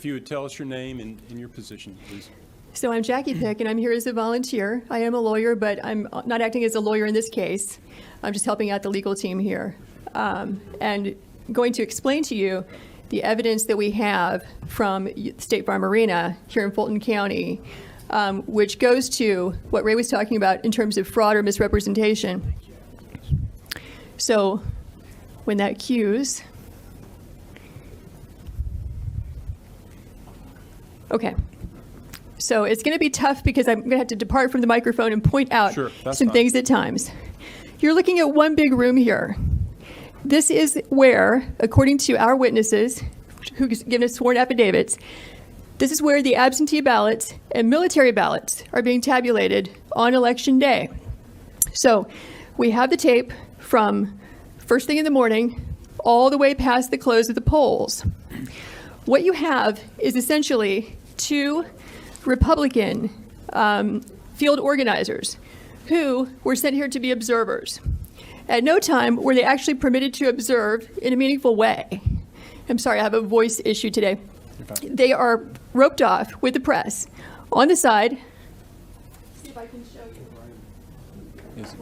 you would tell us your name and your position, please. So I'm Jackie Pick, and I'm here as a volunteer. I am a lawyer, but I'm not acting as a lawyer in this case. I'm just helping out the legal team here. And going to explain to you the evidence that we have from State Farm Arena here in Fulton County, which goes to what Ray was talking about in terms of fraud or misrepresentation. So when that cues, okay. So it's going to be tough because I'm going to have to depart from the microphone and point out some things at times. You're looking at one big room here. This is where, according to our witnesses, who's given us sworn affidavits, this is where the absentee ballots and military ballots are being tabulated on election day. So we have the tape from first thing in the morning all the way past the close of the polls. What you have is essentially two Republican field organizers who were sent here to be observers. At no time were they actually permitted to observe in a meaningful way. I'm sorry, I have a voice issue today. They are roped off with the press on the side. See if I can show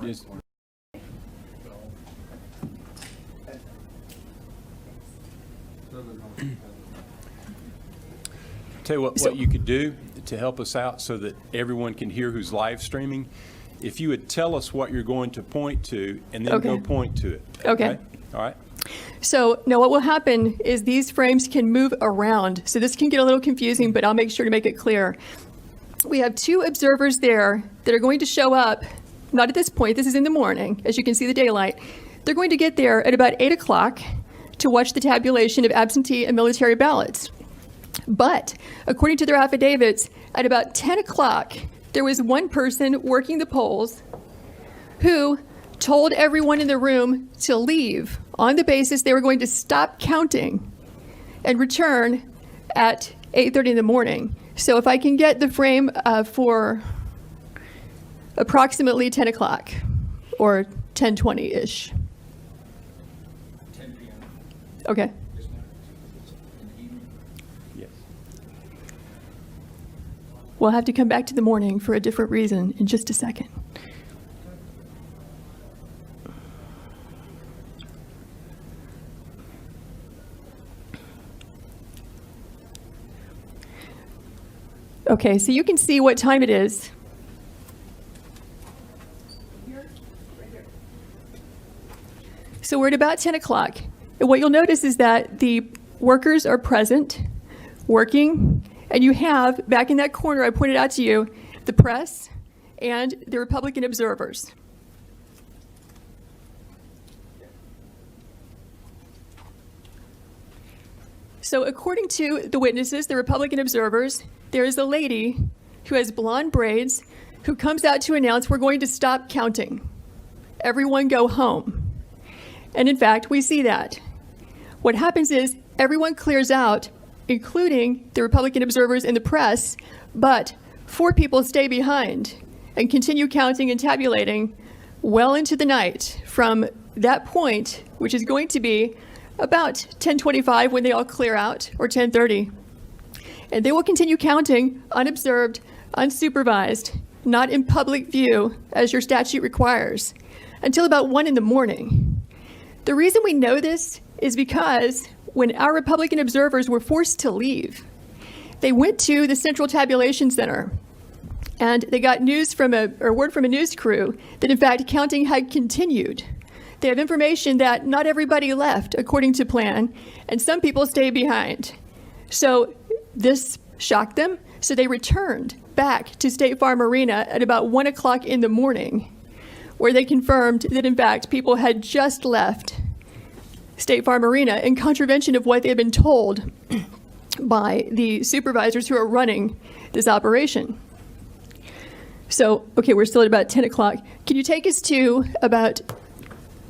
you. Tell you what you could do to help us out so that everyone can hear who's live streaming. If you would tell us what you're going to point to and then go point to it. Okay. All right. So now what will happen is these frames can move around. So this can get a little confusing, but I'll make sure to make it clear. We have two observers there that are going to show up, not at this point, this is in the morning, as you can see the daylight. They're going to get there at about 8 o'clock to watch the tabulation of absentee and military ballots. But according to their affidavits, at about 10 o'clock, there was one person working the polls who told everyone in the room to leave on the basis they were going to stop counting and return at 8:30 in the morning. So if I can get the frame for approximately 10 o'clock or 10:20-ish. 10 p.m. Okay. Yes. We'll have to come back to the morning for a different reason in just a second. Okay, so you can see what time it is. So we're at about 10 o'clock. And what you'll notice is that the workers are present, working, and you have, back in that corner I pointed out to you, the press and the Republican observers. So according to the witnesses, the Republican observers, there is a lady who has blonde braids who comes out to announce we're going to stop counting. Everyone go home. And in fact, we see that. What happens is everyone clears out, including the Republican observers and the press, but 4 people stay behind and continue counting and tabulating well into the night from that point, which is going to be about 10:25 when they all clear out, or 10:30. And they will continue counting unobserved, unsupervised, not in public view as your statute requires, until about 1 in the morning. The reason we know this is because when our Republican observers were forced to leave, they went to the Central Tabulation Center and they got word from a news crew that in fact counting had continued. They have information that not everybody left according to plan, and some people stayed behind. So this shocked them, so they returned back to State Farm Arena at about 1 o'clock in the morning, where they confirmed that in fact people had just left State Farm Arena in contravention of what they had been told by the supervisors who are running this operation. So, okay, we're still at about 10 o'clock. Can you take us to about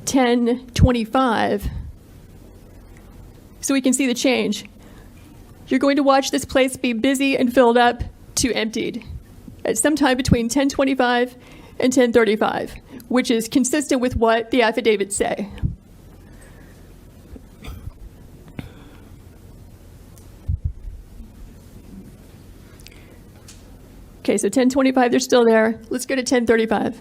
10:25 so we can see the change? You're going to watch this place be busy and filled up to emptied at some time between 10:25 and 10:35, which is consistent with what the affidavits say. Okay, so 1025, they're still there. Let's go to 1035.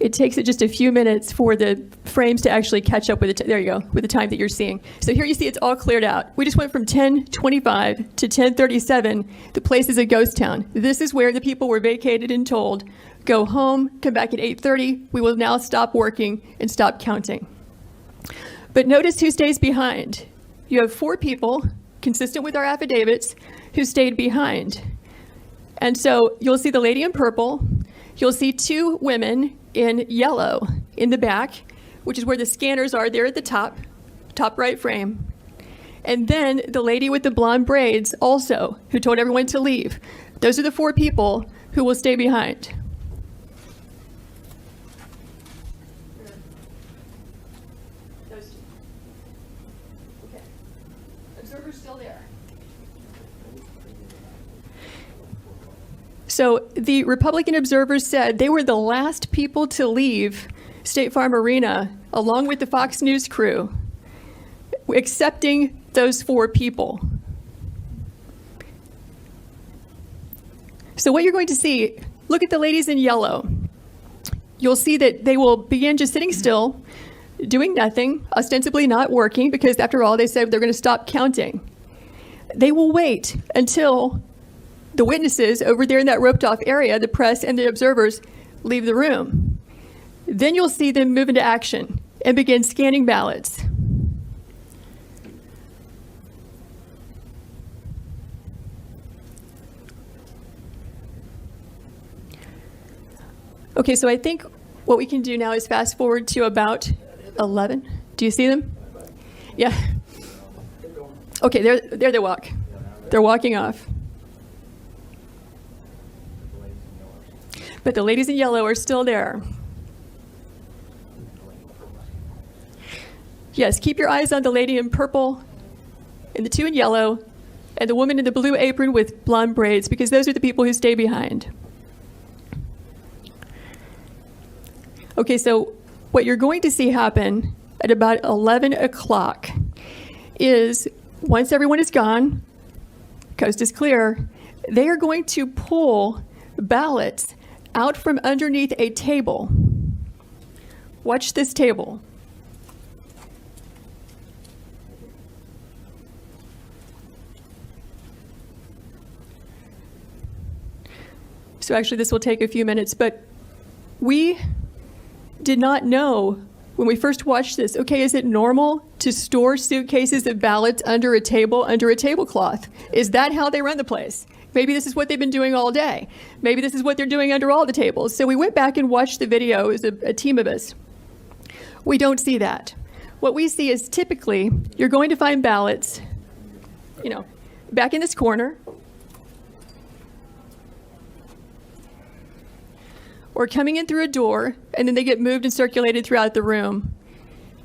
It takes it just a few minutes for the frames to actually catch up with the, there you go, with the time that you're seeing. So here you see it's all cleared out. We just went from 1025 to 1037. The place is a ghost town. This is where the people were vacated and told, go home, come back at 8:30. We will now stop working and stop counting. But notice who stays behind. You have 4 people, consistent with our affidavits, who stayed behind. And so you'll see the lady in purple. You'll see 2 women in yellow in the back, which is where the scanners are there at the top right frame. And then the lady with the blonde braids also, who told everyone to leave. Those are the 4 people who will stay behind. Those 2. Okay. Observer's still there. So the Republican observers said they were the last people to leave State Farm Arena, along with the Fox News crew, accepting those 4 people. So what you're going to see, look at the ladies in yellow. You'll see that they will begin just sitting still, doing nothing, ostensibly not working, because after all, they said they're going to stop counting. They will wait until the witnesses over there in that roped off area, the press and the observers, leave the room. Then you'll see them move into action and begin scanning ballots. Okay, so I think what we can do now is fast forward to about 11. Do you see them? Yeah. Okay, there they walk. They're walking off. But the ladies in yellow are still there. Yes, keep your eyes on the lady in purple and the 2 in yellow and the woman in the blue apron with blonde braids, because those are the people who stay behind. Okay, so what you're going to see happen at about 11 o'clock is, once everyone is gone, coast is clear, they are going to pull ballots out from underneath a table. Watch this table. So actually this will take a few minutes, but we did not know when we first watched this, okay, is it normal to store suitcases of ballots under a table, under a tablecloth? Is that how they run the place? Maybe this is what they've been doing all day. Maybe this is what they're doing under all the tables. So we went back and watched the video as a team of us. We don't see that. What we see is typically you're going to find ballots, back in this corner, or coming in through a door, and then they get moved and circulated throughout the room.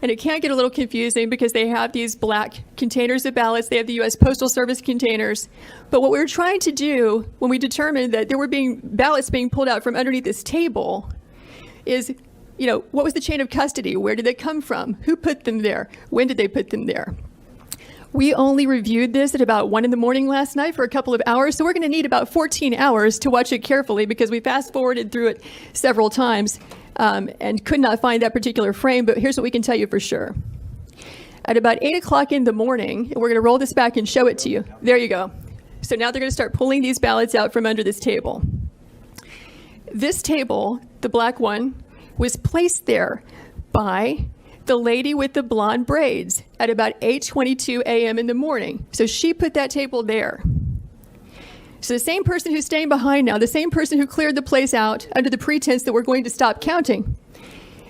And it can get a little confusing because they have these black containers of ballots. They have the U.S. Postal Service containers. But what we were trying to do when we determined that there were ballots being pulled out from underneath this table is, what was the chain of custody? Where did they come from? Who put them there? When did they put them there? We only reviewed this at about 1 a.m. last night for a couple of hours, so we're going to need about 14 hours to watch it carefully because we fast-forwarded through it several times and could not find that particular frame, but here's what we can tell you for sure. At about 8 o'clock in the morning, and we're going to roll this back and show it to you. There you go. So now they're going to start pulling these ballots out from under this table. This table, the black one, was placed there by the lady with the blonde braids at about 8:22 a.m. in the morning. So she put that table there. So the same person who's staying behind now, the same person who cleared the place out under the pretense that we're going to stop counting,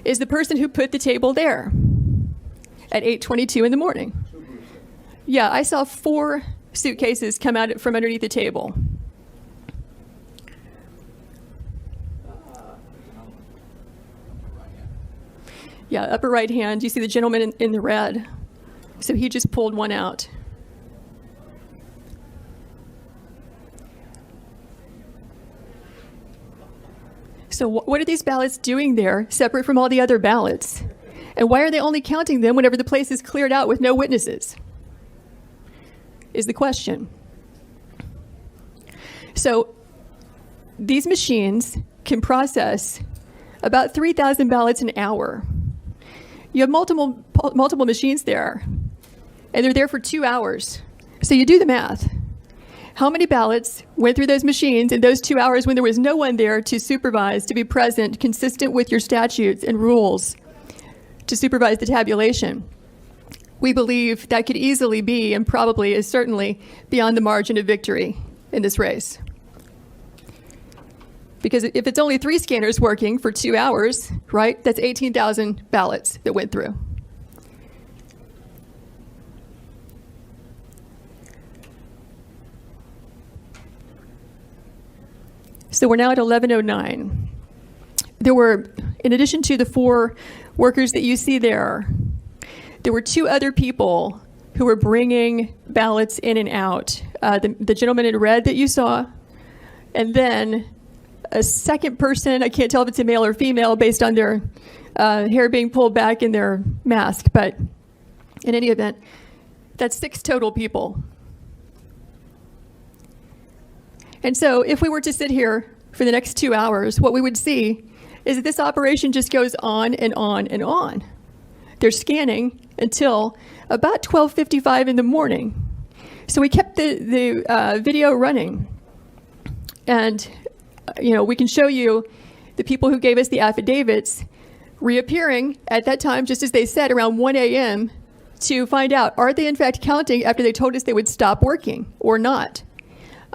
is the person who put the table there at 8:22 in the morning. Yeah, I saw 4 suitcases come out from underneath the table. Yeah, upper right hand, you see the gentleman in the red. So he just pulled one out. So what are these ballots doing there, separate from all the other ballots? And why are they only counting them whenever the place is cleared out with no witnesses? Is the question. So these machines can process about 3,000 ballots an hour. You have multiple machines there, and they're there for 2 hours. So you do the math. How many ballots went through those machines in those 2 hours when there was no one there to supervise, to be present, consistent with your statutes and rules, to supervise the tabulation? We believe that could easily be, and probably is certainly, beyond the margin of victory in this race. Because if it's only 3 scanners working for 2 hours, right, that's 18,000 ballots that went through. So we're now at 11:09. There were, in addition to the 4 workers that you see there were 2 other people who were bringing ballots in and out. The gentleman in red that you saw, and then a second person, I can't tell if it's a male or female based on their hair being pulled back in their mask, but in any event, that's 6 total people. And so if we were to sit here for the next 2 hours, what we would see is that this operation just goes on and on and on. They're scanning until about 12:55 in the morning. So we kept the video running. And, we can show you the people who gave us the affidavits reappearing at that time, just as they said, around 1 a.m. to find out, are they in fact counting after they told us they would stop working or not?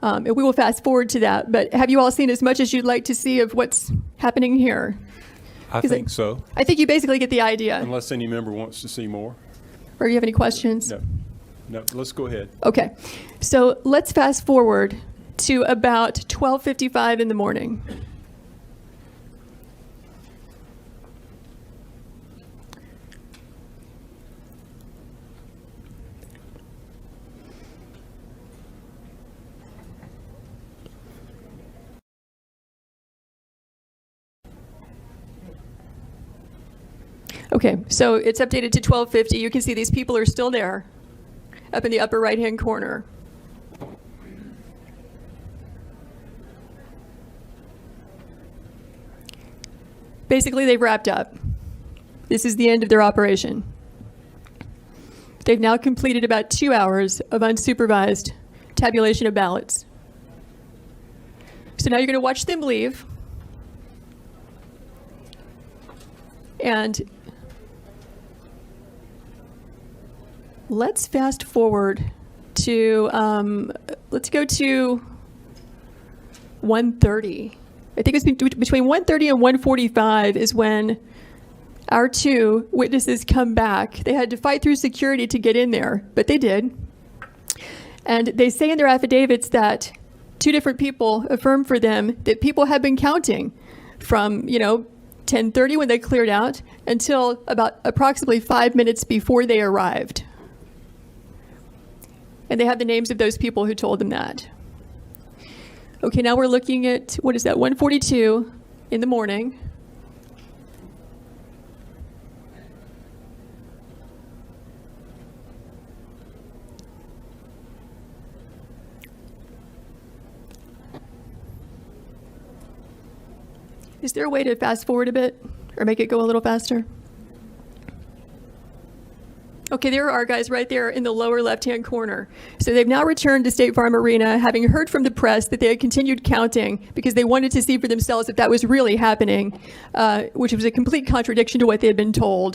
And we will fast forward to that. But have you all seen as much as you'd like to see of what's happening here? I think so. I think you basically get the idea. Unless any member wants to see more. Or you have any questions? No, let's go ahead. Okay. So let's fast forward to about 12:55 in the morning. Okay, so it's updated to 12:50. You can see these people are still there, up in the upper right-hand corner. Basically, they've wrapped up. This is the end of their operation. They've now completed about 2 hours of unsupervised tabulation of ballots. So now you're going to watch them leave. And let's fast forward to, let's go to 1:30. I think it's between 1:30 and 1:45 is when our 2 witnesses come back. They had to fight through security to get in there, but they did. And they say in their affidavits that 2 different people affirmed for them that people had been counting from, 10:30 when they cleared out until about approximately 5 minutes before they arrived. And they have the names of those people who told them that. Okay, now we're looking at, 1:42 in the morning. Is there a way to fast forward a bit or make it go a little faster? Okay, there are our guys right there in the lower left-hand corner. So they've now returned to State Farm Arena, having heard from the press that they had continued counting because they wanted to see for themselves if that was really happening, which was a complete contradiction to what they had been told.